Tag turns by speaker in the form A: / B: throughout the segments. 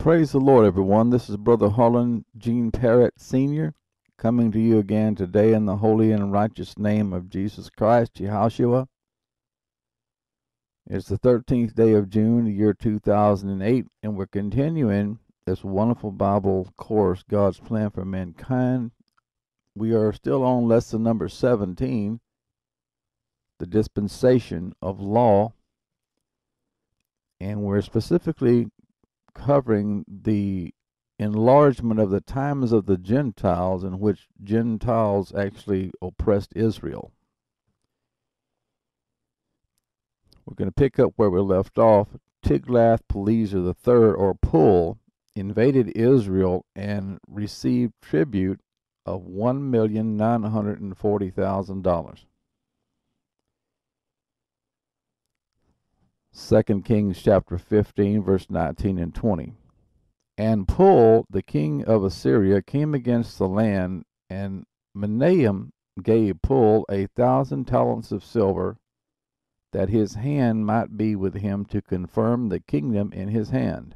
A: Praise the Lord, everyone. This is Brother Harlan Gene Parrott Sr. coming to you again today in the holy and righteous name of Jesus Christ, Jehoshua. It's the 13th day of June, the year 2008, and we're continuing this wonderful Bible course, God's Plan for Mankind. We are still on lesson number 17, the Dispensation of Law, and we're specifically covering the enlargement of the times of the Gentiles in which Gentiles actually oppressed Israel. We're going to pick up where we left off. Tiglath-Pileser III, or Pul, invaded Israel and received tribute of $1,940,000. 2 Kings chapter 15, verse 19 and 20. And Pul, the king of Assyria, came against the land, and Menahem gave Pul 1,000 talents of silver, that his hand might be with him to confirm the kingdom in his hand.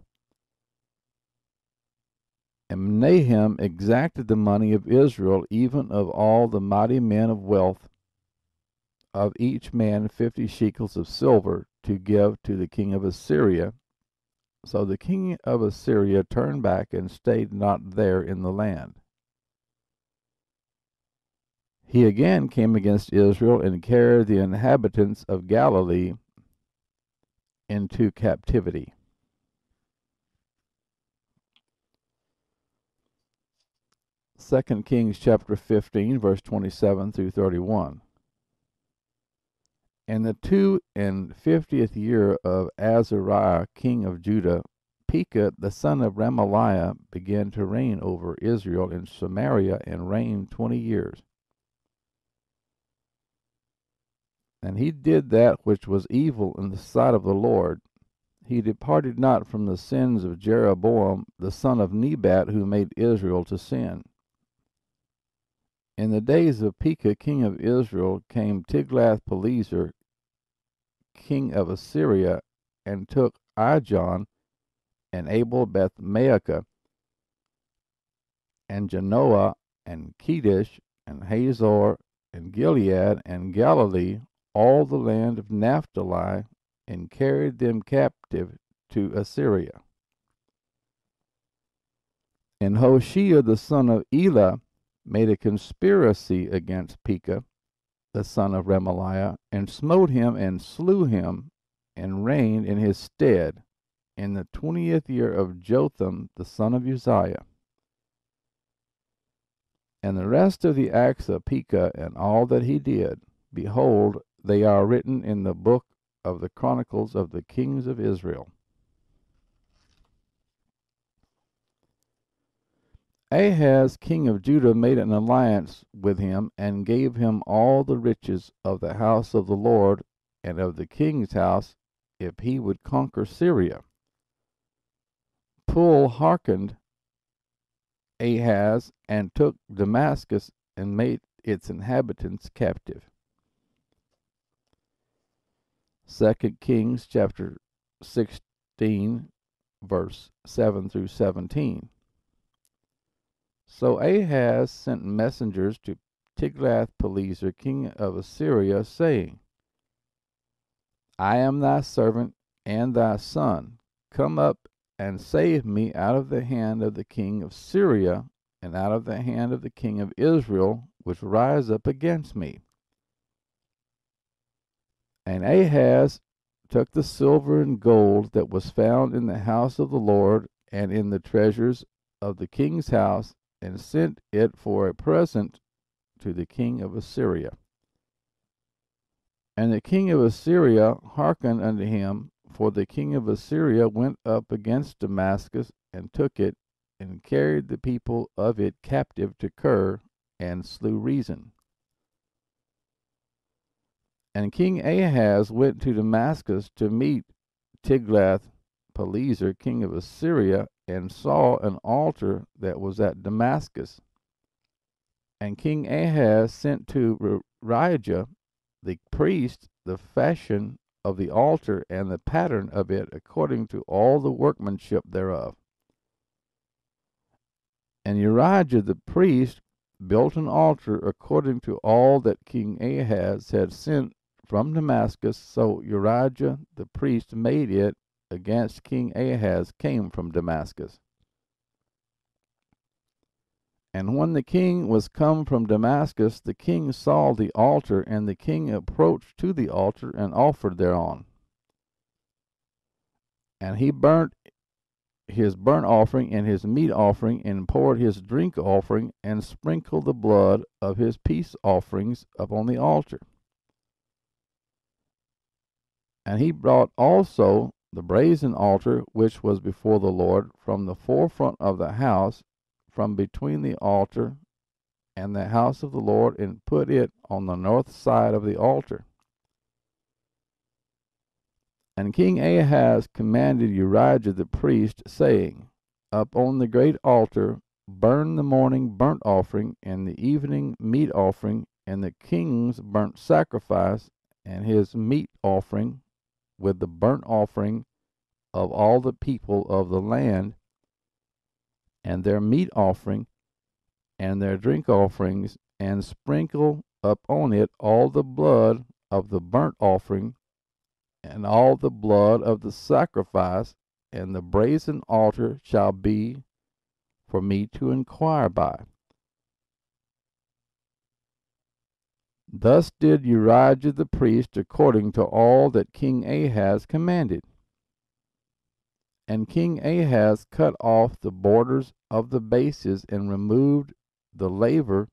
A: And Menahem exacted the money of Israel, even of all the mighty men of wealth, of each man 50 shekels of silver, to give to the king of Assyria. So the king of Assyria turned back and stayed not there in the land. He again came against Israel and carried the inhabitants of Galilee into captivity. Second Kings chapter 15, verse 27 through 31. In the 52nd year of Azariah, king of Judah, Pekah, the son of Remaliah, began to reign over Israel in Samaria, and reigned 20 years. And he did that which was evil in the sight of the Lord. He departed not from the sins of Jeroboam, the son of Nebat, who made Israel to sin. In the days of Pekah, king of Israel, came Tiglath-Pileser, king of Assyria, and took Ijon, and Abel-Beth-Maachah, and Genoa, and Kedesh, and Hazor, and Gilead, and Galilee, all the land of Naphtali, and carried them captive to Assyria. And Hoshea the son of Elah made a conspiracy against Pekah, the son of Remaliah, and smote him and slew him, and reigned in his stead in the 20th year of Jotham the son of Uzziah. And the rest of the acts of Pekah, and all that he did, behold, they are written in the book of the Chronicles of the kings of Israel. Ahaz king of Judah made an alliance with him, and gave him all the riches of the house of the Lord and of the king's house, if he would conquer Syria. Pul hearkened Ahaz, and took Damascus, and made its inhabitants captive. 2 Kings chapter 16, verse 7 through 17. So Ahaz sent messengers to Tiglath-Pileser, king of Assyria, saying, I am thy servant and thy son. Come up and save me out of the hand of the king of Syria, and out of the hand of the king of Israel, which rise up against me. And Ahaz took the silver and gold that was found in the house of the Lord, and in the treasures of the king's house, and sent it for a present to the king of Assyria. And the king of Assyria hearkened unto him, for the king of Assyria went up against Damascus, and took it, and carried the people of it captive to Kir, and slew Rezin. And King Ahaz went to Damascus to meet Tiglath-Pileser, king of Assyria, and saw an altar that was at Damascus. And King Ahaz sent to Rijah the priest the fashion of the altar and the pattern of it, according to all the workmanship thereof. And Urijah the priest built an altar according to all that King Ahaz had sent from Damascus. So Urijah the priest made it against King Ahaz came from Damascus. And when the king was come from Damascus, the king saw the altar, and the king approached to the altar and offered thereon. And he burnt his burnt offering and his meat offering, and poured his drink offering, and sprinkled the blood of his peace offerings upon the altar. And he brought also the brazen altar which was before the Lord from the forefront of the house, from between the altar and the house of the Lord, and put it on the north side of the altar. And King Ahaz commanded Urijah the priest, saying, Upon the great altar burn the morning burnt offering, and the evening meat offering, and the king's burnt sacrifice, and his meat offering, with the burnt offering of all the people of the land, and their meat offering, and their drink offerings, and sprinkle upon it all the blood of the burnt offering, and all the blood of the sacrifice, and the brazen altar shall be for me to inquire by. Thus did Urijah the priest according to all that King Ahaz commanded. And King Ahaz cut off the borders of the bases, and removed the laver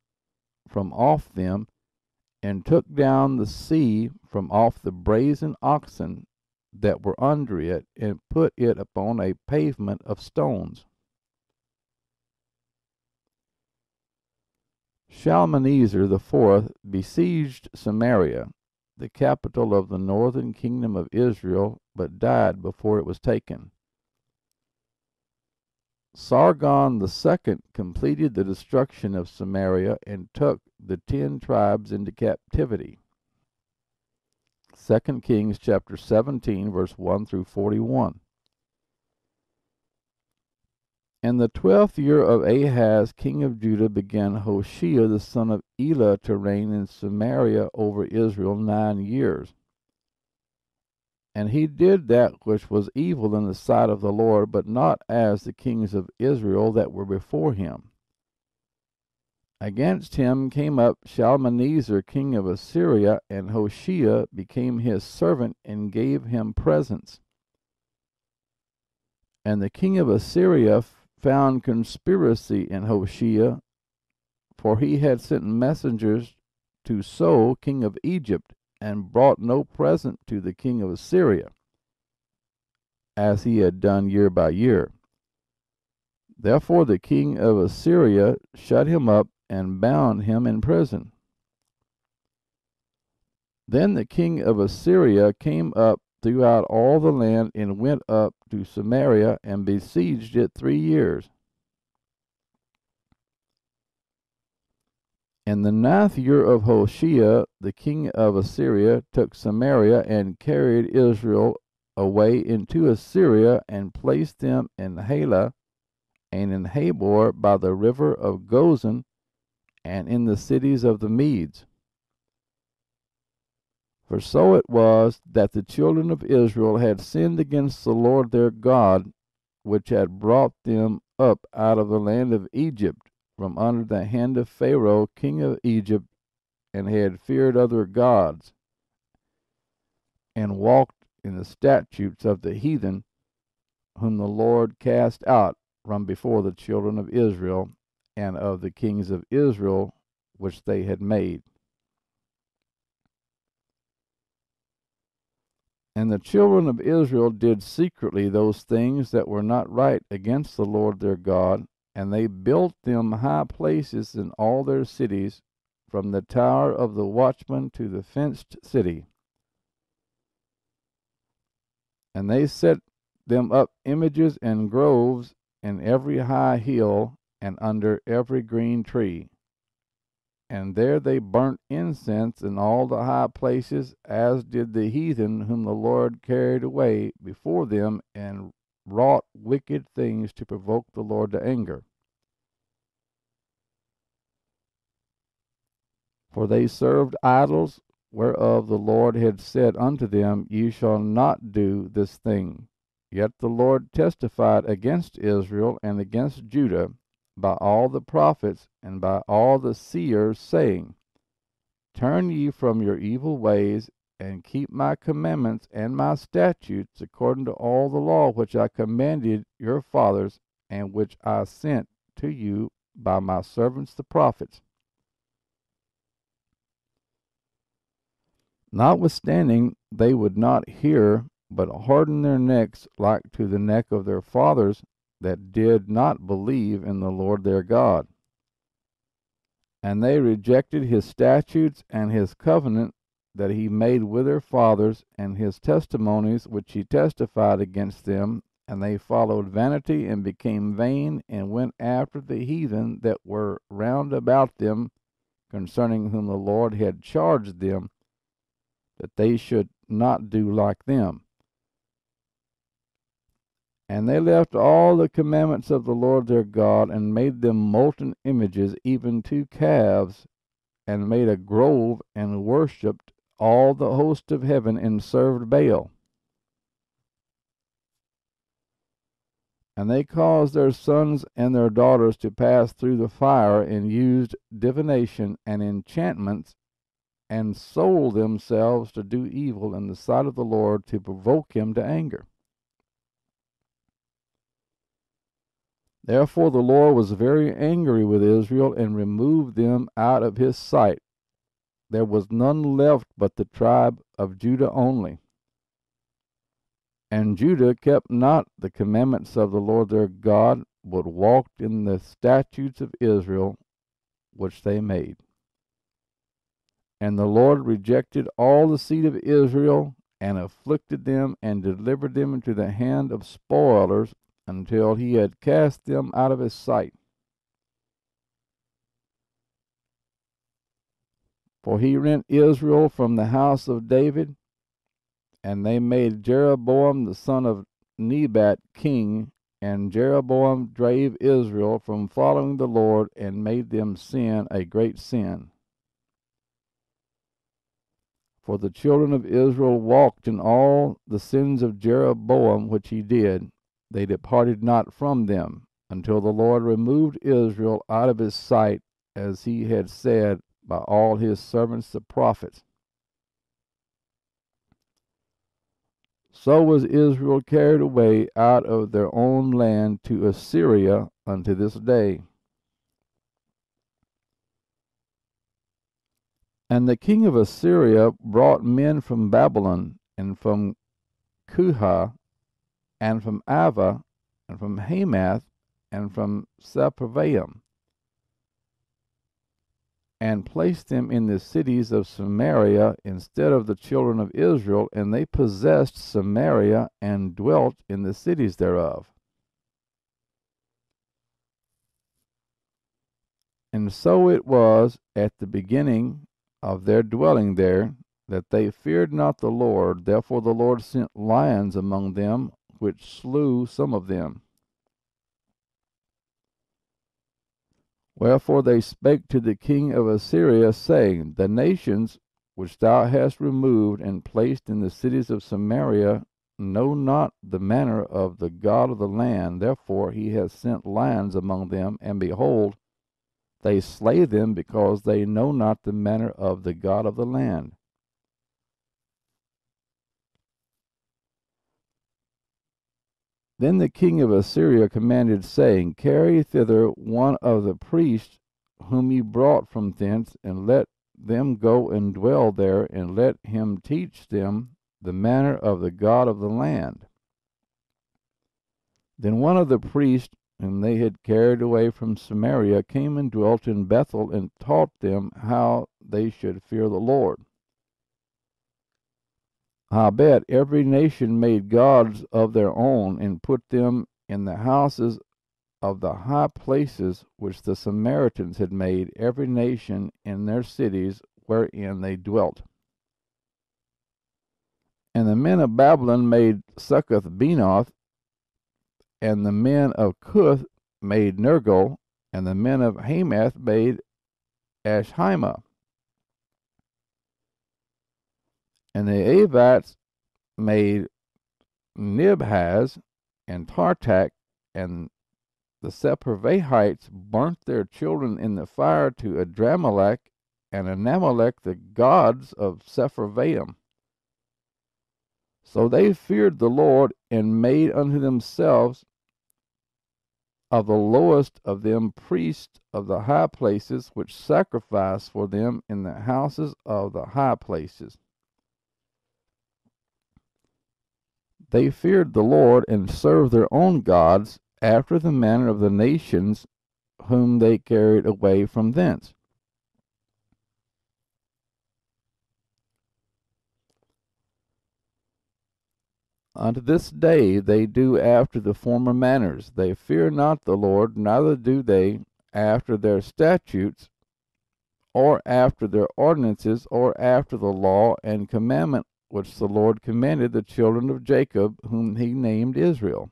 A: from off them, and took down the sea from off the brazen oxen that were under it, and put it upon a pavement of stones. Shalmaneser the fourth besieged Samaria, the capital of the northern kingdom of Israel, but died before it was taken. Sargon the second completed the destruction of Samaria, and took the 10 tribes into captivity. 2 Kings chapter 17, verse 1 through 41. In the 12th year of Ahaz king of Judah began Hoshea the son of Elah to reign in Samaria over Israel 9 years. And he did that which was evil in the sight of the Lord, but not as the kings of Israel that were before him. Against him came up Shalmaneser king of Assyria, and Hoshea became his servant, and gave him presents. And the king of Assyria found conspiracy in Hoshea, for he had sent messengers to So king of Egypt, and brought no present to the king of Assyria, as he had done year by year. Therefore the king of Assyria shut him up, and bound him in prison. Then the king of Assyria came up throughout all the land, and went up to Samaria, and besieged it 3 years. In the 9th year of Hoshea, the king of Assyria took Samaria, and carried Israel away into Assyria, and placed them in Halah, and in Habor by the river of Gozan, and in the cities of the Medes. For so it was that the children of Israel had sinned against the Lord their God, which had brought them up out of the land of Egypt, from under the hand of Pharaoh king of Egypt, and had feared other gods, and walked in the statutes of the heathen, whom the Lord cast out from before the children of Israel, and of the kings of Israel which they had made. And the children of Israel did secretly those things that were not right against the Lord their God, and they built them high places in all their cities, from the tower of the watchman to the fenced city. And they set them up images and groves in every high hill, and under every green tree. And there they burnt incense in all the high places, as did the heathen whom the Lord carried away before them, and wrought wicked things to provoke the Lord to anger. For they served idols, whereof the Lord had said unto them, Ye shall not do this thing. Yet the Lord testified against Israel and against Judah by all the prophets and by all the seers, saying, Turn ye from your evil ways, and keep my commandments and my statutes, according to all the law which I commanded your fathers, and which I sent to you by my servants the prophets. Notwithstanding, they would not hear, but hardened their necks like to the neck of their fathers, that did not believe in the Lord their God. And they rejected his statutes and his covenant that he made with their fathers, and his testimonies which he testified against them. And they followed vanity, and became vain, and went after the heathen that were round about them, concerning whom the Lord had charged them, that they should not do like them. And they left all the commandments of the Lord their God, and made them molten images, even 2 calves, and made a grove, and worshipped all the host of heaven, and served Baal. And they caused their sons and their daughters to pass through the fire, and used divination and enchantments, and sold themselves to do evil in the sight of the Lord, to provoke him to anger. Therefore the Lord was very angry with Israel, and removed them out of his sight. There was none left but the tribe of Judah only. And Judah kept not the commandments of the Lord their God, but walked in the statutes of Israel, which they made. And the Lord rejected all the seed of Israel, and afflicted them, and delivered them into the hand of spoilers, until he had cast them out of his sight. For he rent Israel from the house of David, and they made Jeroboam the son of Nebat king, and Jeroboam drave Israel from following the Lord, and made them sin a great sin. For the children of Israel walked in all the sins of Jeroboam which he did. They departed not from them, until the Lord removed Israel out of his sight, as he had said by all his servants the prophets. So was Israel carried away out of their own land to Assyria unto this day. And the king of Assyria brought men from Babylon, and from Cuhah, and from Ava, and from Hamath, and from Sepharvaim, and placed them in the cities of Samaria instead of the children of Israel, and they possessed Samaria, and dwelt in the cities thereof. And so it was at the beginning of their dwelling there, that they feared not the Lord. Therefore the Lord sent lions among them, which slew some of them. Wherefore they spake to the king of Assyria, saying, The nations which thou hast removed and placed in the cities of Samaria know not the manner of the God of the land. Therefore he hath sent lions among them, and behold, they slay them, because they know not the manner of the God of the land. Then the king of Assyria commanded, saying, Carry thither one of the priests whom ye brought from thence, and let them go and dwell there, and let him teach them the manner of the God of the land. Then one of the priests whom they had carried away from Samaria came and dwelt in Bethel, and taught them how they should fear the Lord. Howbeit every nation made gods of their own, and put them in the houses of the high places which the Samaritans had made, every nation in their cities wherein they dwelt. And the men of Babylon made Succoth-Benoth, and the men of Cuth made Nergal, and the men of Hamath made Ashima. And the Avites made Nibhaz and Tartak, and the Sepharvaites burnt their children in the fire to Adramelech and Anamelech, the gods of Sepharvaim. So they feared the Lord, and made unto themselves of the lowest of them priests of the high places, which sacrificed for them in the houses of the high places. They feared the Lord, and served their own gods, after the manner of the nations whom they carried away from thence. Unto this day they do after the former manners. They fear not the Lord, neither do they after their statutes, or after their ordinances, or after the law and commandment which the Lord commanded the children of Jacob, whom he named Israel,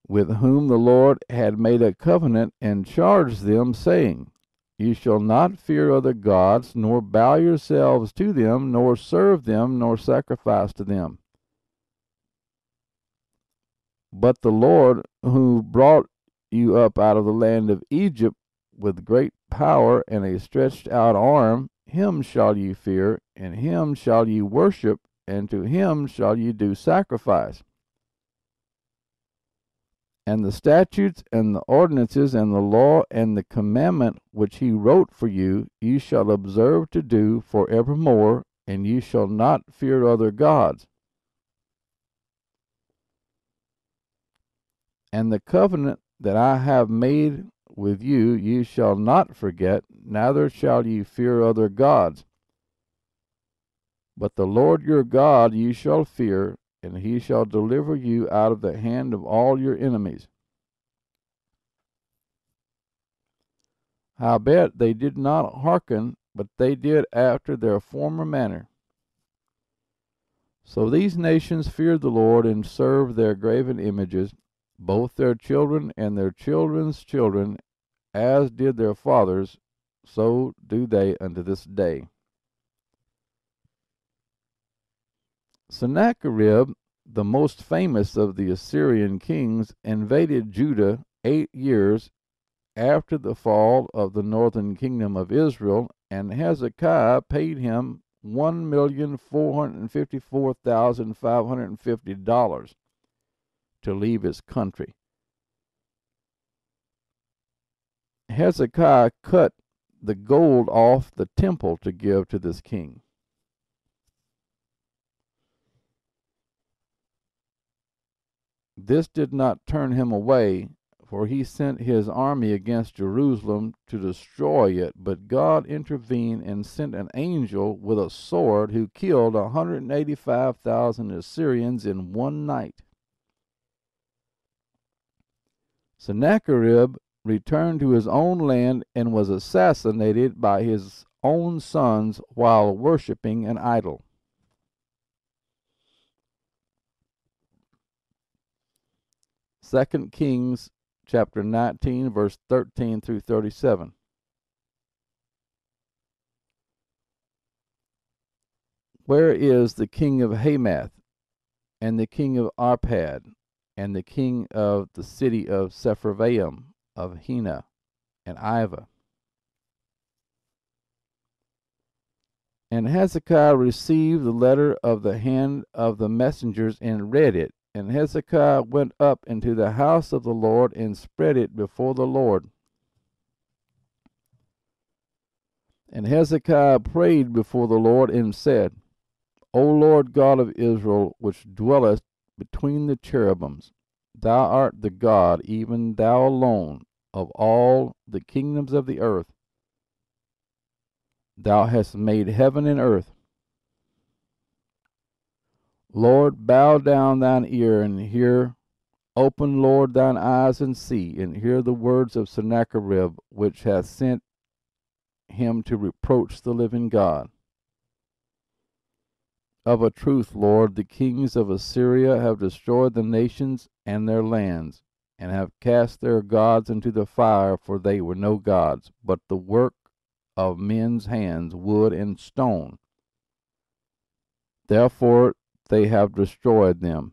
A: with whom the Lord had made a covenant, and charged them, saying, You shall not fear other gods, nor bow yourselves to them, nor serve them, nor sacrifice to them. But the Lord, who brought you up out of the land of Egypt with great power and a stretched out arm, him shall ye fear, and him shall ye worship, and to him shall ye do sacrifice. And the statutes and the ordinances and the law and the commandment which he wrote for you, ye shall observe to do for evermore, and ye shall not fear other gods. And the covenant that I have made with you, ye shall not forget, neither shall ye fear other gods. But the Lord your God ye shall fear, and he shall deliver you out of the hand of all your enemies. Howbeit they did not hearken, but they did after their former manner. So these nations feared the Lord, and served their graven images, both their children and their children's children, as did their fathers, so do they unto this day. Sennacherib, the most famous of the Assyrian kings, invaded Judah 8 years after the fall of the northern kingdom of Israel, and Hezekiah paid him $1,454,550 to leave his country. Hezekiah cut the gold off the temple to give to this king. This did not turn him away, for he sent his army against Jerusalem to destroy it, but God intervened and sent an angel with a sword, who killed 185,000 Assyrians in one night. Sennacherib returned to his own land and was assassinated by his own sons while worshiping an idol. 2 Kings chapter 19, verse 13 through 37. Where is the king of Hamath, and the king of Arpad, and the king of the city of Sepharvaim, of Hena and Iva? And Hezekiah received the letter of the hand of the messengers, and read it. And Hezekiah went up into the house of the Lord, and spread it before the Lord. And Hezekiah prayed before the Lord, and said, O Lord God of Israel, which dwellest between the cherubims, thou art the God, even thou alone, of all the kingdoms of the earth. Thou hast made heaven and earth. Lord, bow down thine ear and hear. Open, Lord, thine eyes and see, and hear the words of Sennacherib, which hath sent him to reproach the living God. Of a truth, Lord, the kings of Assyria have destroyed the nations and their lands, and have cast their gods into the fire, for they were no gods, but the work of men's hands, wood and stone. Therefore they have destroyed them.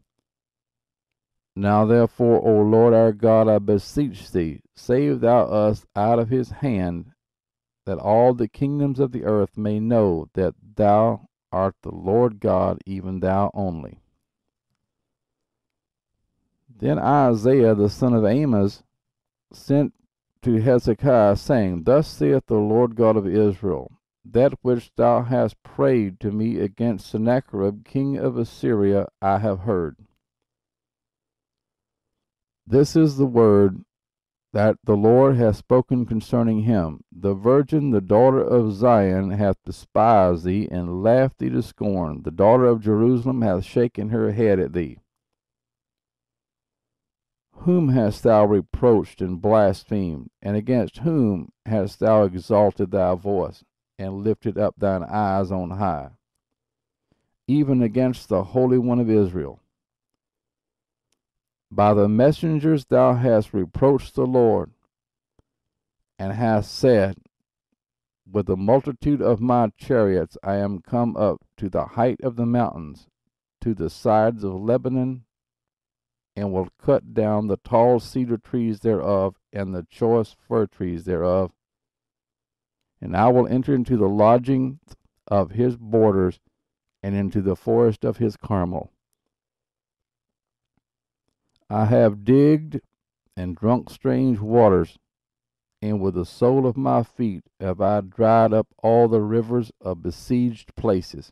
A: Now therefore, O Lord our God, I beseech thee, save thou us out of his hand, that all the kingdoms of the earth may know that thou art the Lord God, even thou only. Then Isaiah the son of Amos sent to Hezekiah, saying, Thus saith the Lord God of Israel, that which thou hast prayed to me against Sennacherib king of Assyria I have heard. This is the word that the Lord hath spoken concerning him. The virgin, the daughter of Zion, hath despised thee, and laughed thee to scorn. The daughter of Jerusalem hath shaken her head at thee. Whom hast thou reproached and blasphemed? And against whom hast thou exalted thy voice, and lifted up thine eyes on high? Even against the Holy One of Israel. By the messengers thou hast reproached the Lord, and hast said, With the multitude of my chariots I am come up to the height of the mountains, to the sides of Lebanon, and will cut down the tall cedar trees thereof, and the choice fir trees thereof. And I will enter into the lodging of his borders, and into the forest of his Carmel. I have digged and drunk strange waters, and with the sole of my feet have I dried up all the rivers of besieged places.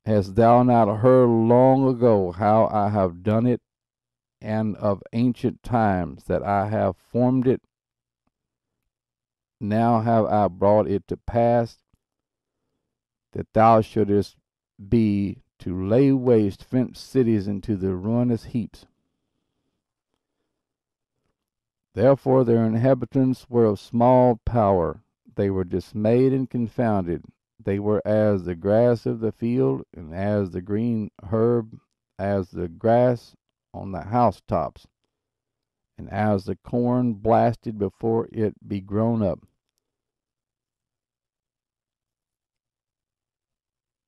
A: Hast thou not heard long ago how I have done it, and of ancient times that I have formed it? Now have I brought it to pass, that thou shouldest be to lay waste fenced cities into the ruinous heaps. Therefore their inhabitants were of small power. They were dismayed and confounded. They were as the grass of the field, and as the green herb, as the grass on the housetops, and as the corn blasted before it be grown up.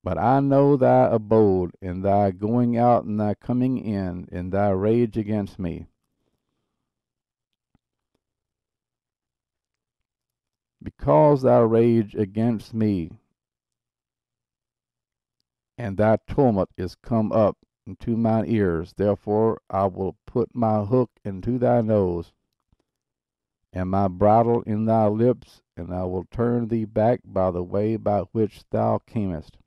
A: But I know thy abode, and thy going out and thy coming in, and thy rage against me. Because thy rage against me, and thy tumult is come up into mine ears, therefore I will put my hook into thy nose, and my bridle in thy lips, and I will turn thee back by the way by which thou camest.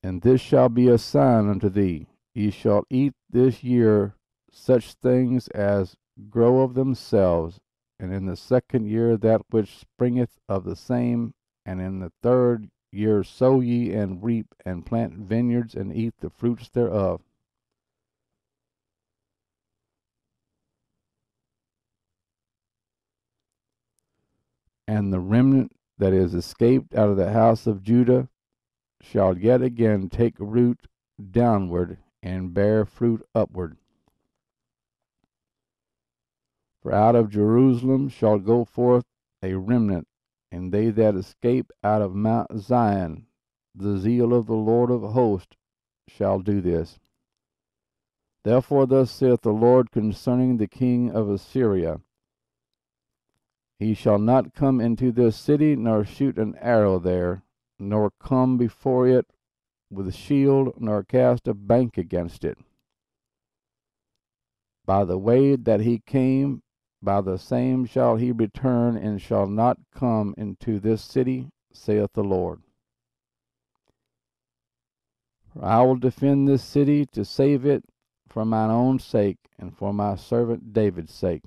A: And this shall be a sign unto thee: ye shall eat this year such things as grow of themselves, and in the second year that which springeth of the same, and in the third year sow ye, and reap, and plant vineyards, and eat the fruits thereof. And the remnant that is escaped out of the house of Judah shall yet again take root downward, and bear fruit upward. For out of Jerusalem shall go forth a remnant, and they that escape out of Mount Zion. The zeal of the Lord of hosts shall do this. Therefore thus saith the Lord concerning the king of Assyria, He shall not come into this city, nor shoot an arrow there, nor come before it with shield, nor cast a bank against it. By the way that he came, by the same shall he return, and shall not come into this city, saith the Lord. For I will defend this city to save it for mine own sake, and for my servant David's sake.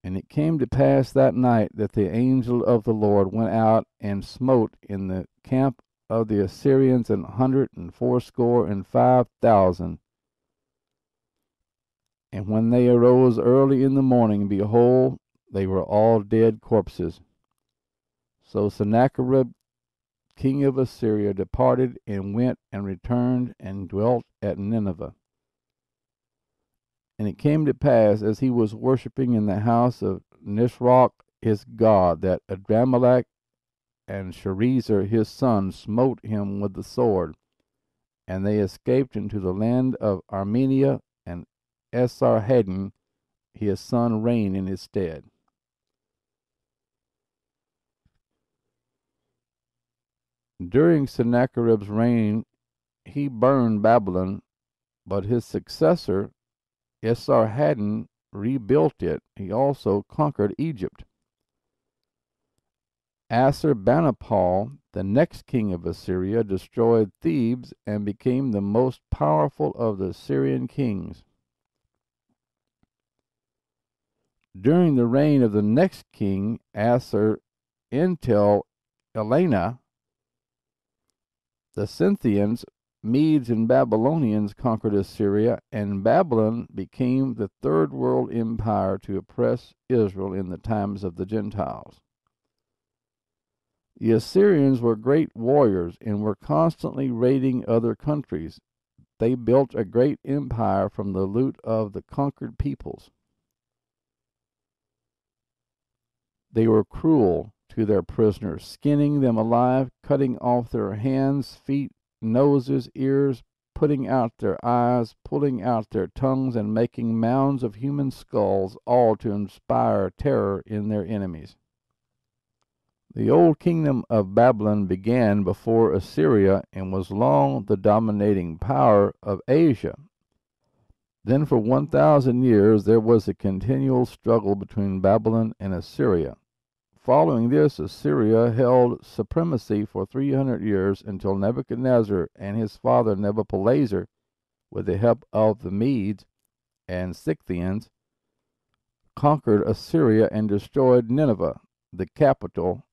A: And it came to pass that night that the angel of the Lord went out and smote in the camp of the Assyrians 185,000. And when they arose early in the morning, behold, they were all dead corpses. So Sennacherib king of Assyria departed, and went and returned, and dwelt at Nineveh. And it came to pass, as he was worshipping in the house of Nisroch his god, that Adramelech and Sharezer his son smote him with the sword, and they escaped into the land of Armenia, and Esarhaddon his son reigned in his stead. During Sennacherib's reign he burned Babylon, but his successor Esarhaddon rebuilt it. He also conquered Egypt. Assurbanipal, the next king of Assyria, destroyed Thebes and became the most powerful of the Assyrian kings. During the reign of the next king, Assur-intel-Elena, the Scythians, Medes, and Babylonians conquered Assyria, and Babylon became the third world empire to oppress Israel in the times of the Gentiles. The Assyrians were great warriors and were constantly raiding other countries. They built a great empire from the loot of the conquered peoples. They were cruel to their prisoners, skinning them alive, cutting off their hands, feet, noses, ears, putting out their eyes, pulling out their tongues, and making mounds of human skulls, all to inspire terror in their enemies. The old kingdom of Babylon began before Assyria and was long the dominating power of Asia. Then for 1,000 years there was a continual struggle between Babylon and Assyria. Following this, Assyria held supremacy for 300 years until Nebuchadnezzar and his father Nebuchadnezzar, with the help of the Medes and Scythians, conquered Assyria and destroyed Nineveh, the capital,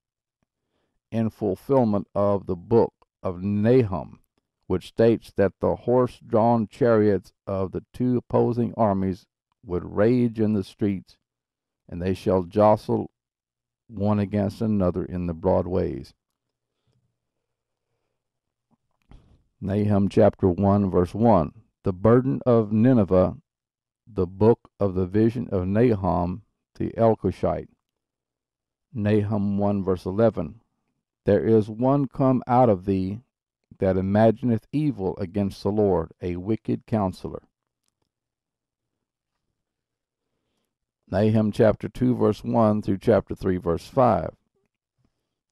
A: in fulfillment of the book of Nahum, which states that the horse-drawn chariots of the two opposing armies would rage in the streets, and they shall jostle one against another in the broad ways. Nahum chapter 1, verse 1. The burden of Nineveh, the book of the vision of Nahum the Elkoshite. Nahum 1, verse 11. There is one come out of thee that imagineth evil against the Lord, a wicked counselor. Nahum chapter 2, verse 1 through chapter 3, verse 5.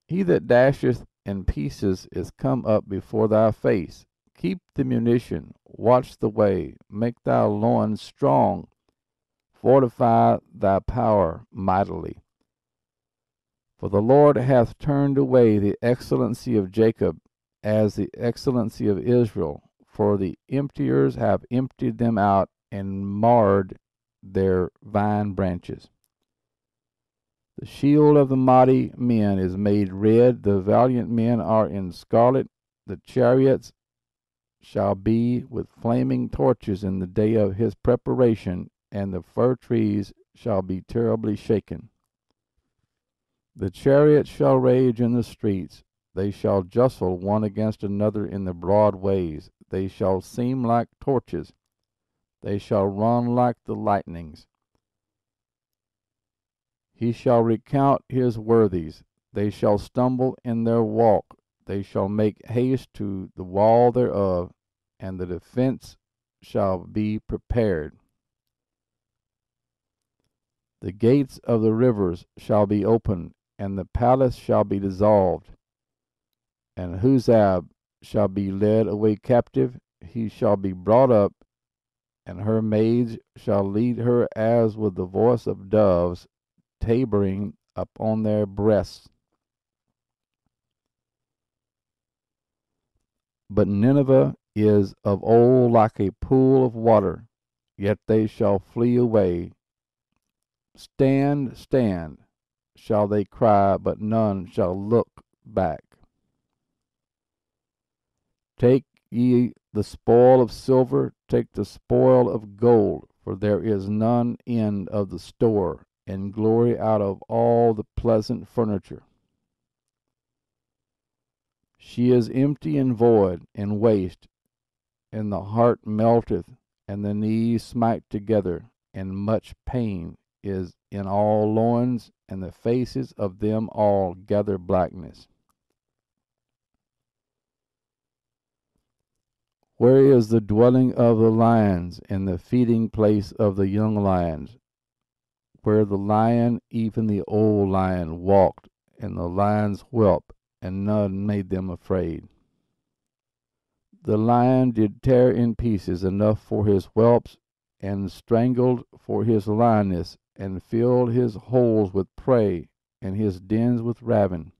A: He that dasheth in pieces is come up before thy face. Keep the munition, watch the way, make thy loins strong, fortify thy power mightily. For the Lord hath turned away the excellency of Jacob as the excellency of Israel, for the emptiers have emptied them out and marred their vine branches. The shield of the mighty men is made red, the valiant men are in scarlet, the chariots shall be with flaming torches in the day of his preparation, and the fir trees shall be terribly shaken. The chariots shall rage in the streets, they shall jostle one against another in the broad ways, they shall seem like torches, they shall run like the lightnings. He shall recount his worthies, they shall stumble in their walk, they shall make haste to the wall thereof, and the defense shall be prepared. The gates of the rivers shall be opened, and the palace shall be dissolved, and Huzab shall be led away captive, he shall be brought up, and her maids shall lead her as with the voice of doves, tabering upon their breasts. But Nineveh is of old like a pool of water, yet they shall flee away. Stand, stand, shall they cry, but none shall look back. Take ye the spoil of silver, take the spoil of gold, for there is none end of the store, and glory out of all the pleasant furniture. She is empty and void and waste, and the heart melteth, and the knees smite together, and much pain is in all loins, and the faces of them all gather blackness. Where is the dwelling of the lions, and the feeding place of the young lions? Where the lion, even the old lion, walked, and the lions whelp, and none made them afraid. The lion did tear in pieces enough for his whelps, and strangled for his lioness, and filled his holes with prey, and his dens with ravin.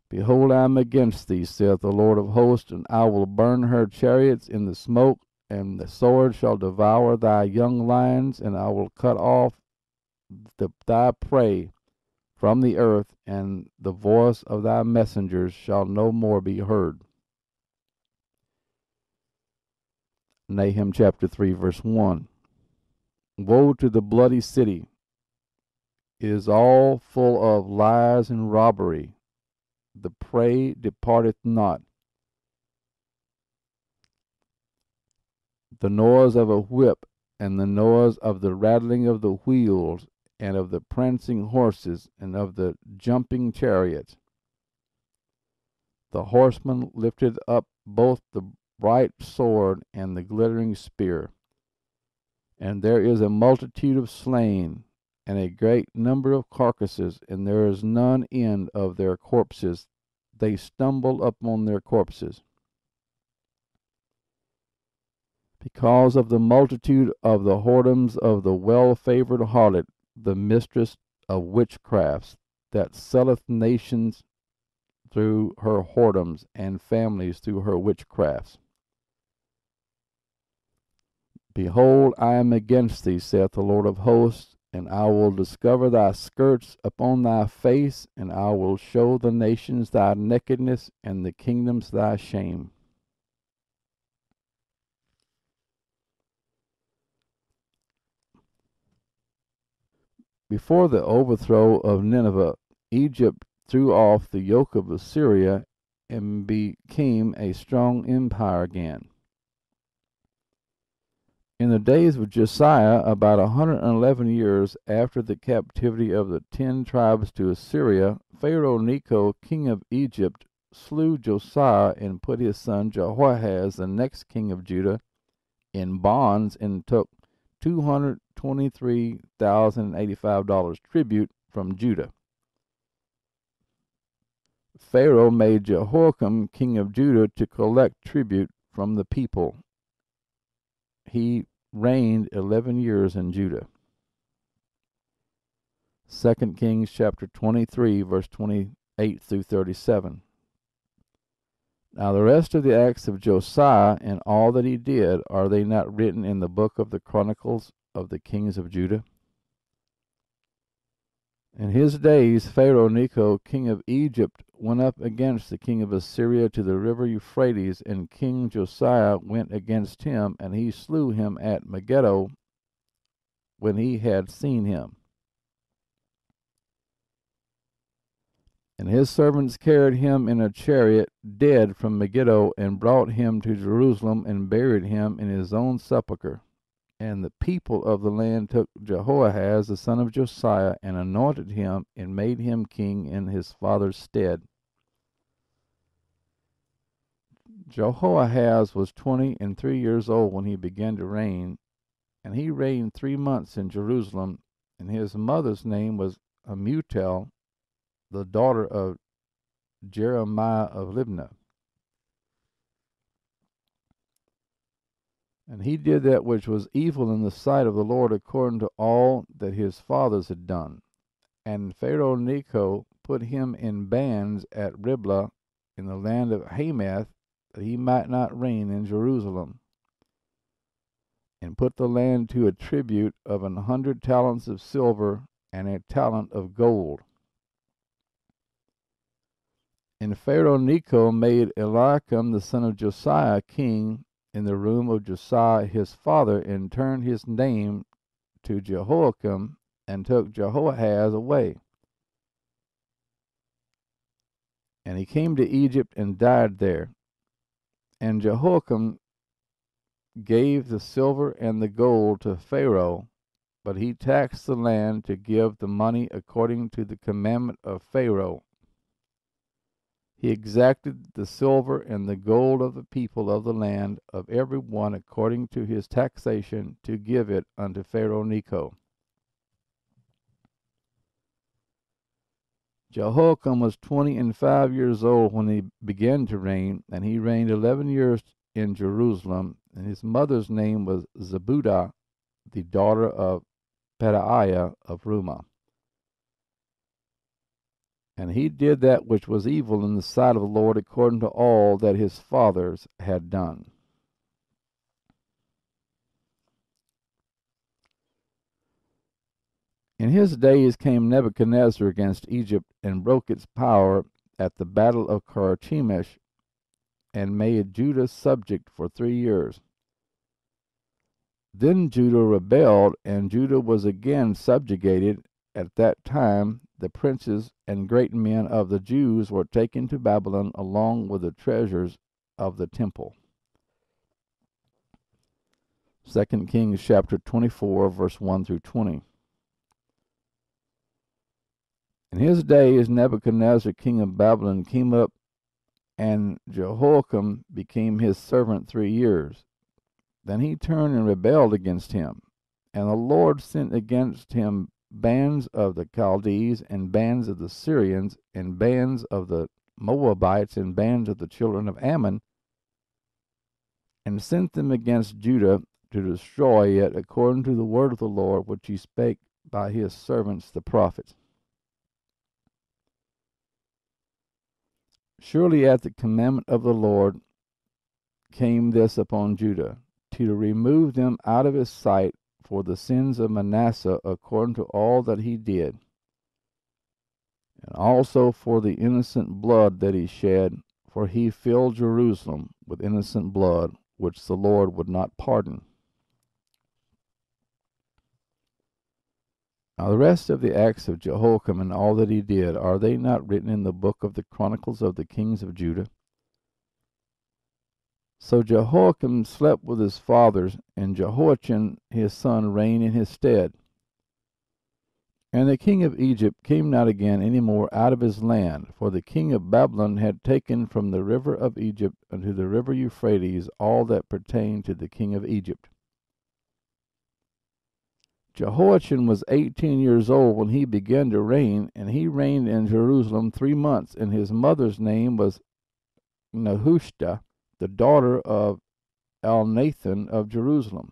A: Behold, I am against thee, saith the Lord of hosts, and I will burn her chariots in the smoke, and the sword shall devour thy young lions, and I will cut off thy prey from the earth, and the voice of thy messengers shall no more be heard. Nahum chapter 3, verse 1. Woe to the bloody city! It is all full of lies and robbery. The prey departeth not. The noise of a whip, and the noise of the rattling of the wheels, and of the prancing horses, and of the jumping chariots. The horseman lifted up both the bright sword and the glittering spear. And there is a multitude of slain, and a great number of carcasses, and there is none end of their corpses. They stumble upon their corpses. Because of the multitude of the whoredoms of the well-favored harlot, the mistress of witchcrafts, that selleth nations through her whoredoms, and families through her witchcrafts. Behold, I am against thee, saith the Lord of hosts, and I will discover thy skirts upon thy face, and I will show the nations thy nakedness, and the kingdoms thy shame. Before the overthrow of Nineveh, Egypt threw off the yoke of Assyria and became a strong empire again. In the days of Josiah, about 111 years after the captivity of the 10 tribes to Assyria, Pharaoh Necho, king of Egypt, slew Josiah and put his son Jehoahaz, the next king of Judah, in bonds, and took $223,085 tribute from Judah. Pharaoh made Jehoiakim, king of Judah, to collect tribute from the people. He reigned 11 years in Judah. 2 Kings chapter 23, verse 28 through 37. Now the rest of the acts of Josiah and all that he did, are they not written in the book of the Chronicles of the kings of Judah? In his days Pharaoh Necho, king of Egypt, went up against the king of Assyria to the river Euphrates, and King Josiah went against him, and he slew him at Megiddo when he had seen him. And his servants carried him in a chariot dead from Megiddo, and brought him to Jerusalem, and buried him in his own sepulchre. And the people of the land took Jehoahaz the son of Josiah, and anointed him, and made him king in his father's stead. Jehoahaz was 23 years old when he began to reign, and he reigned 3 months in Jerusalem. And his mother's name was Amutal, the daughter of Jeremiah of Libnah. And he did that which was evil in the sight of the Lord, according to all that his fathers had done. And Pharaoh Necho put him in bands at Riblah in the land of Hamath, that he might not reign in Jerusalem, and put the land to a tribute of 100 talents of silver and a talent of gold. And Pharaoh Necho made Eliakim the son of Josiah king in the room of Josiah his father, and turned his name to Jehoiakim, and took Jehoahaz away. And he came to Egypt and died there. And Jehoiakim gave the silver and the gold to Pharaoh, but he taxed the land to give the money according to the commandment of Pharaoh. He exacted the silver and the gold of the people of the land, of every one according to his taxation, to give it unto Pharaoh Necho. Jehoiakim was 25 years old when he began to reign, and he reigned 11 years in Jerusalem. And his mother's name was Zebudah, the daughter of Pedaiah of Rumah. And he did that which was evil in the sight of the Lord, according to all that his fathers had done. In his days came Nebuchadnezzar against Egypt, and broke its power at the battle of Carchemish, and made Judah subject for 3 years. Then Judah rebelled, and Judah was again subjugated. At that time the princes and great men of the Jews were taken to Babylon, along with the treasures of the temple. 2 Kings chapter 24, verse 1 through 20. In his days Nebuchadnezzar king of Babylon came up, and Jehoiakim became his servant 3 years. Then he turned and rebelled against him, and the Lord sent against him bands of the Chaldees, and bands of the Syrians, and bands of the Moabites, and bands of the children of Ammon, and sent them against Judah to destroy it, according to the word of the Lord which he spake by his servants the prophets. Surely at the commandment of the Lord came this upon Judah, to remove them out of his sight for the sins of Manasseh, according to all that he did, and also for the innocent blood that he shed, for he filled Jerusalem with innocent blood, which the Lord would not pardon. Now the rest of the acts of Jehoiakim and all that he did, are they not written in the book of the Chronicles of the kings of Judah? So Jehoiakim slept with his fathers, and Jehoiachin his son reigned in his stead. And the king of Egypt came not again any more out of his land, for the king of Babylon had taken from the river of Egypt unto the river Euphrates all that pertained to the king of Egypt. Jehoiachin was 18 years old when he began to reign, and he reigned in Jerusalem 3 months, and his mother's name was Nehushta, the daughter of Elnathan of Jerusalem.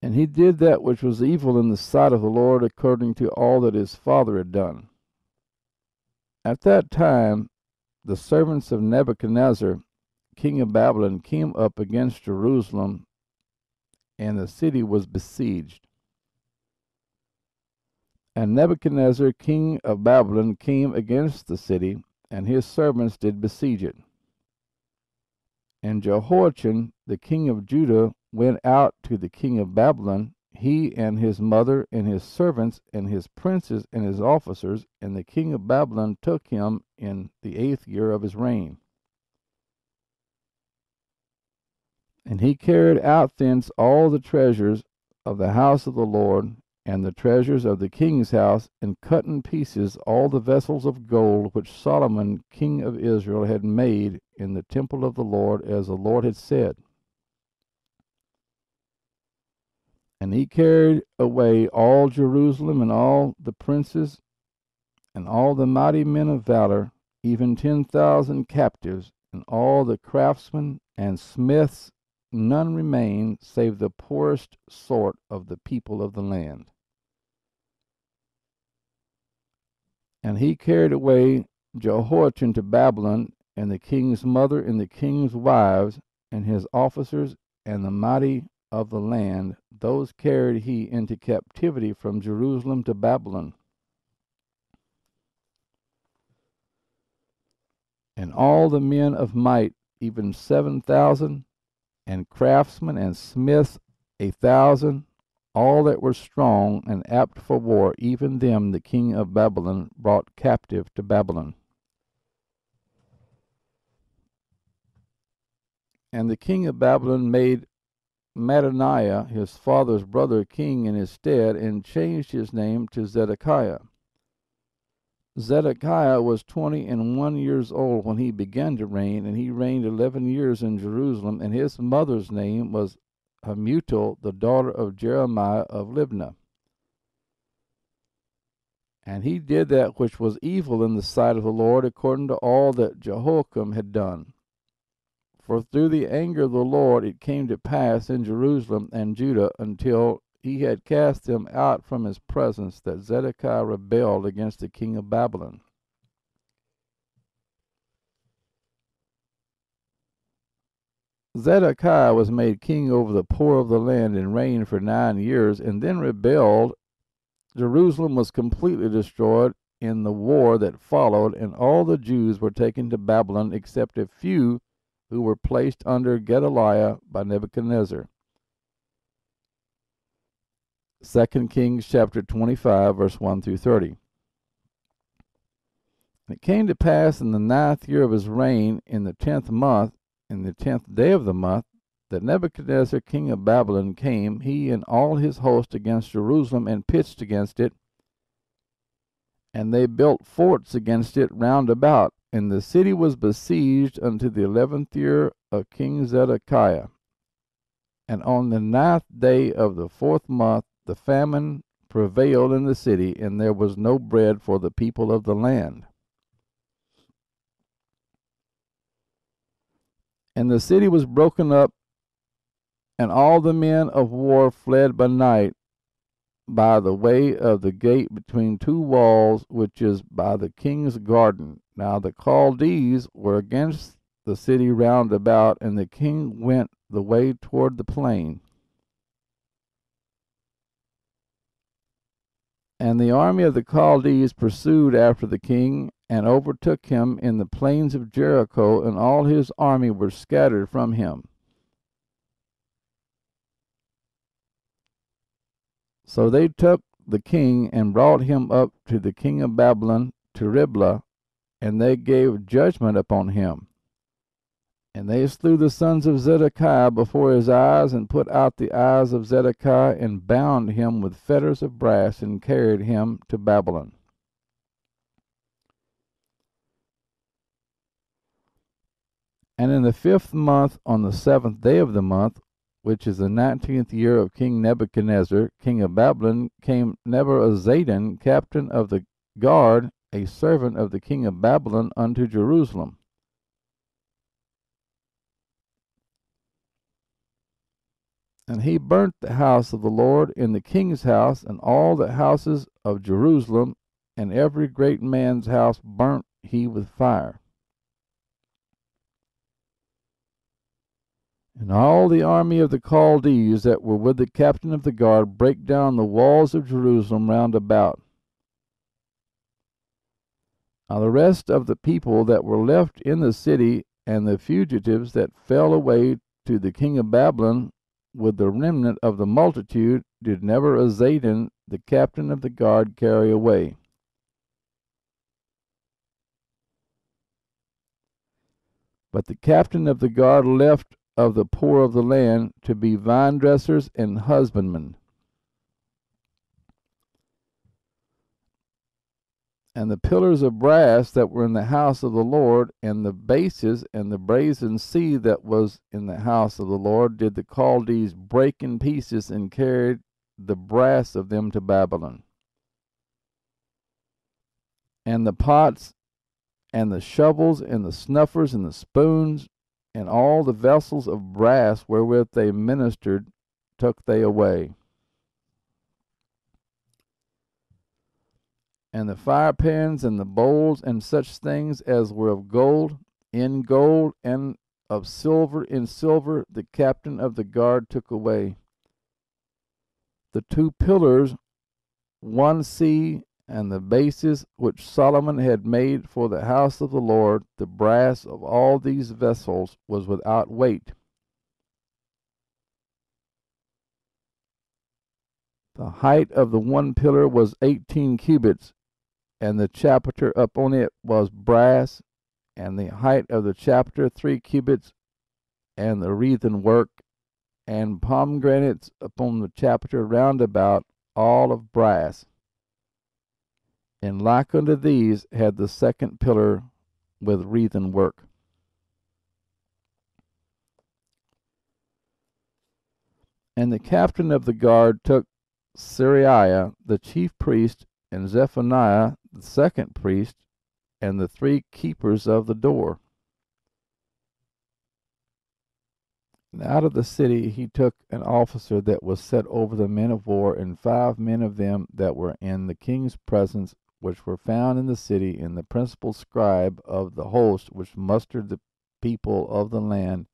A: And he did that which was evil in the sight of the Lord, according to all that his father had done. At that time the servants of Nebuchadnezzar, king of Babylon, came up against Jerusalem, and the city was besieged. And Nebuchadnezzar, king of Babylon, came against the city, and his servants did besiege it. And Jehoiachin, the king of Judah, went out to the king of Babylon, he and his mother, and his servants, and his princes, and his officers, and the king of Babylon took him in the 8th year of his reign. And he carried out thence all the treasures of the house of the Lord, and the treasures of the king's house, and cut in pieces all the vessels of gold which Solomon king of Israel had made in the temple of the Lord, as the Lord had said. And he carried away all Jerusalem, and all the princes, and all the mighty men of valor, even 10,000 captives, and all the craftsmen and smiths. None remained, save the poorest sort of the people of the land. And he carried away Jehoiachin to Babylon, and the king's mother, and the king's wives, and his officers, and the mighty of the land. Those carried he into captivity from Jerusalem to Babylon. And all the men of might, even 7,000, and craftsmen and smiths 1,000, all that were strong and apt for war, even them the king of Babylon brought captive to Babylon. And the king of Babylon made Mattaniah, his father's brother, king in his stead, and changed his name to Zedekiah. Zedekiah was 21 years old when he began to reign, and he reigned 11 years in Jerusalem, and his mother's name was Hamutal, the daughter of Jeremiah of Libnah. And he did that which was evil in the sight of the Lord, according to all that Jehoiakim had done. For through the anger of the Lord it came to pass in Jerusalem and Judah, until he had cast them out from his presence, that Zedekiah rebelled against the king of Babylon. Zedekiah was made king over the poor of the land and reigned for 9 years, and then rebelled. Jerusalem was completely destroyed in the war that followed, and all the Jews were taken to Babylon except a few who were placed under Gedaliah by Nebuchadnezzar. 2 Kings chapter 25, verse 1 through 30. It came to pass in the 9th year of his reign, in the 10th month, in the 10th day of the month, that Nebuchadnezzar king of Babylon came, he and all his host, against Jerusalem, and pitched against it. And they built forts against it round about. And the city was besieged unto the 11th year of King Zedekiah. And on the 9th day of the 4th month the famine prevailed in the city, and there was no bread for the people of the land. And the city was broken up, and all the men of war fled by night by the way of the gate between two walls, which is by the king's garden. Now the Chaldees were against the city round about, and the king went the way toward the plain. And the army of the Chaldees pursued after the king, and overtook him in the plains of Jericho, and all his army were scattered from him. So they took the king and brought him up to the king of Babylon to Riblah, and they gave judgment upon him. And they slew the sons of Zedekiah before his eyes, and put out the eyes of Zedekiah, and bound him with fetters of brass, and carried him to Babylon. And in the 5th month, on the 7th day of the month, which is the 19th year of King Nebuchadnezzar, king of Babylon, came Nebuzaradan, captain of the guard, a servant of the king of Babylon, unto Jerusalem. And he burnt the house of the Lord in the king's house, and all the houses of Jerusalem, and every great man's house burnt he with fire. And all the army of the Chaldees that were with the captain of the guard brake down the walls of Jerusalem round about. Now the rest of the people that were left in the city, and the fugitives that fell away to the king of Babylon, with the remnant of the multitude, did Nebuzaradan the captain of the guard carry away. But the captain of the guard left of the poor of the land to be vine dressers and husbandmen. And the pillars of brass that were in the house of the Lord, and the bases, and the brazen sea that was in the house of the Lord, did the Chaldees break in pieces, and carried the brass of them to Babylon. And the pots, and the shovels, and the snuffers, and the spoons, and all the vessels of brass wherewith they ministered, took they away. And the firepans, and the bowls, and such things as were of gold, in gold, and of silver in silver, the captain of the guard took away. The 2 pillars, one sea, and the bases which Solomon had made for the house of the Lord, the brass of all these vessels was without weight. The height of the one pillar was 18 cubits, and the chapiter upon it was brass, and the height of the chapiter 3 cubits, and the wreathen work, and pomegranates upon the chapiter round about, all of brass. And like unto these had the second pillar with wreathen work. And the captain of the guard took Seraiah the chief priest, and Zephaniah the second priest, and the three keepers of the door. And out of the city he took an officer that was set over the men of war, and 5 men of them that were in the king's presence, which were found in the city, and the principal scribe of the host which mustered the people of the land,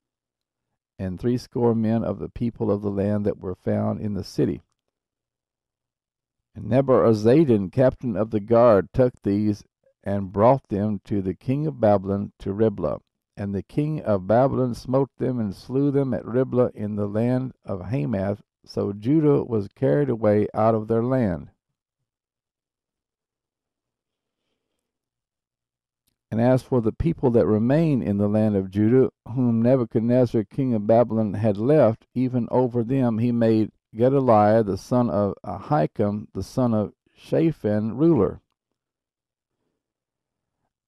A: and 60 men of the people of the land that were found in the city. And Nebuzaradan, captain of the guard, took these and brought them to the king of Babylon to Riblah. And the king of Babylon smote them and slew them at Riblah in the land of Hamath. So Judah was carried away out of their land. And as for the people that remain in the land of Judah, whom Nebuchadnezzar king of Babylon had left, even over them he made Gedaliah the son of Ahikam, the son of Shaphan, ruler.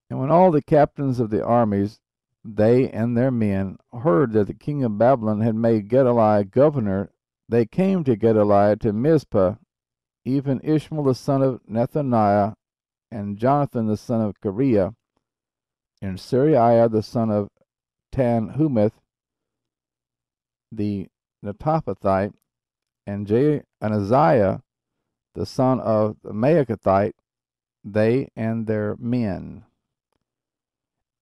A: And when all the captains of the armies, they and their men, heard that the king of Babylon had made Gedaliah governor, they came to Gedaliah to Mizpah, even Ishmael the son of Nethaniah, and Jonathan the son of Kareah, and Seraiah the son of Tanhumeth, the Netophathite, and Jaazaniah the son of the Maachathite, they and their men.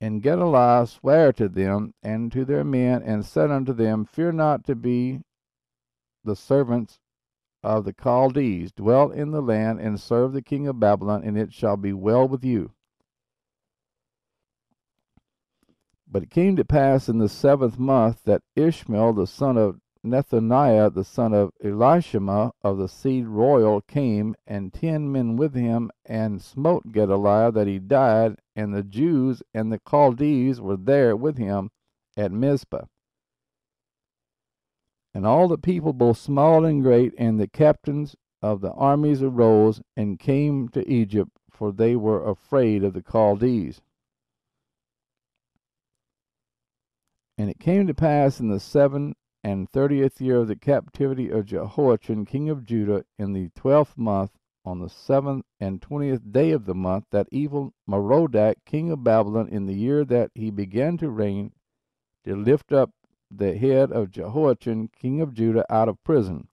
A: And Gedaliah sware to them and to their men, and said unto them, Fear not to be the servants of the Chaldees. Dwell in the land, and serve the king of Babylon, and it shall be well with you. But it came to pass in the 7th month that Ishmael the son of Nethaniah the son of Elishama of the seed royal came, and 10 men with him, and smote Gedaliah that he died, and the Jews and the Chaldees were there with him at Mizpah. And all the people, both small and great, and the captains of the armies arose and came to Egypt, for they were afraid of the Chaldees. And it came to pass in the 37th year of the captivity of Jehoiachin king of Judah, in the 12th month, on the 7th and 20th day of the month, that evil Merodach king of Babylon, in the year that he began to reign, did lift up the head of Jehoiachin king of Judah out of prison.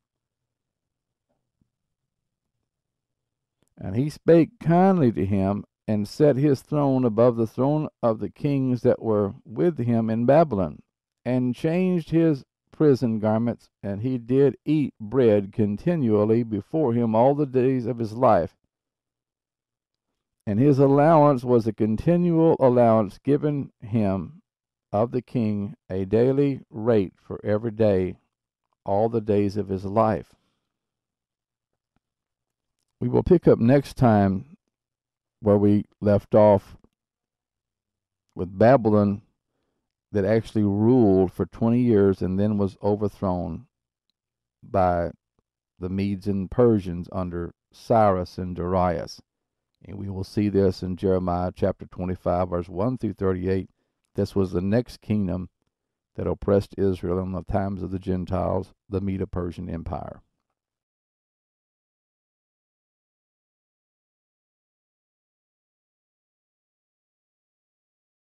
A: And he spake kindly to him, and set his throne above the throne of the kings that were with him in Babylon, and changed his prison garments, and he did eat bread continually before him all the days of his life. And his allowance was a continual allowance given him of the king, a daily rate for every day, all the days of his life. We will pick up next time where we left off with Babylon, that actually ruled for 20 years and then was overthrown by the Medes and Persians under Cyrus and Darius. And we will see this in Jeremiah chapter 25, verse 1 through 38. This was the next kingdom that oppressed Israel in the times of the Gentiles, the Medo-Persian Empire.